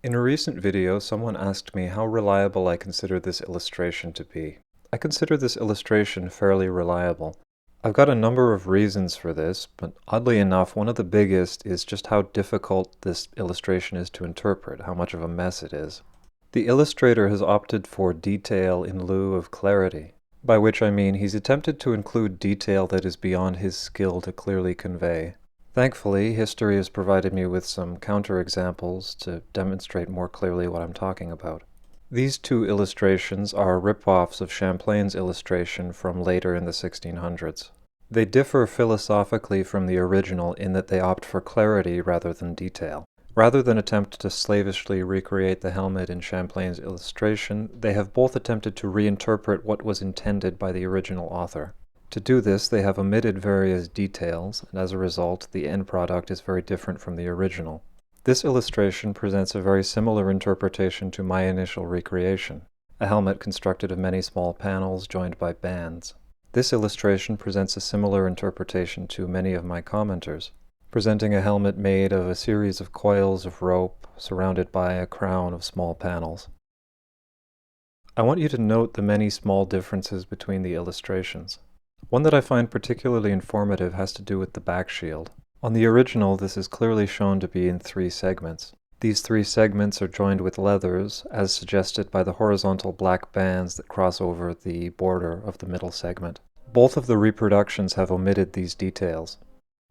In a recent video, someone asked me how reliable I consider this illustration to be. I consider this illustration fairly reliable. I've got a number of reasons for this, but oddly enough, one of the biggest is just how difficult this illustration is to interpret, how much of a mess it is. The illustrator has opted for detail in lieu of clarity, by which I mean he's attempted to include detail that is beyond his skill to clearly convey. Thankfully, history has provided me with some counterexamples to demonstrate more clearly what I'm talking about. These two illustrations are rip-offs of Champlain's illustration from later in the 1600s. They differ philosophically from the original in that they opt for clarity rather than detail. Rather than attempt to slavishly recreate the helmet in Champlain's illustration, they have both attempted to reinterpret what was intended by the original author. To do this, they have omitted various details, and as a result, the end product is very different from the original. This illustration presents a very similar interpretation to my initial recreation, a helmet constructed of many small panels joined by bands. This illustration presents a similar interpretation to many of my commenters, presenting a helmet made of a series of coils of rope surrounded by a crown of small panels. I want you to note the many small differences between the illustrations. One that I find particularly informative has to do with the back shield. On the original, this is clearly shown to be in 3 segments. These 3 segments are joined with leathers, as suggested by the horizontal black bands that cross over the border of the middle segment. Both of the reproductions have omitted these details.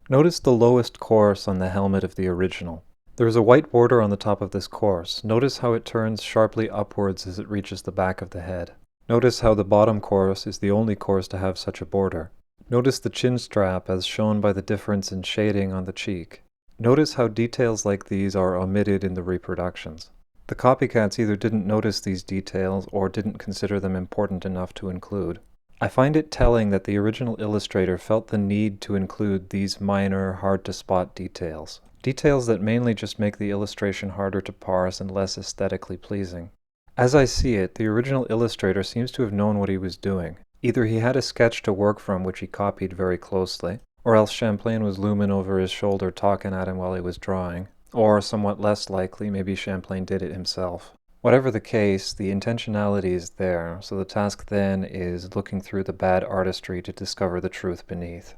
Notice the lowest course on the helmet of the original. There is a white border on the top of this course. Notice how it turns sharply upwards as it reaches the back of the head. Notice how the bottom course is the only course to have such a border. Notice the chin strap as shown by the difference in shading on the cheek. Notice how details like these are omitted in the reproductions. The copycats either didn't notice these details or didn't consider them important enough to include. I find it telling that the original illustrator felt the need to include these minor, hard-to-spot details. Details that mainly just make the illustration harder to parse and less aesthetically pleasing. As I see it, the original illustrator seems to have known what he was doing. Either he had a sketch to work from which he copied very closely, or else Champlain was looming over his shoulder talking at him while he was drawing, or, somewhat less likely, maybe Champlain did it himself. Whatever the case, the intentionality is there, so the task then is looking through the bad artistry to discover the truth beneath.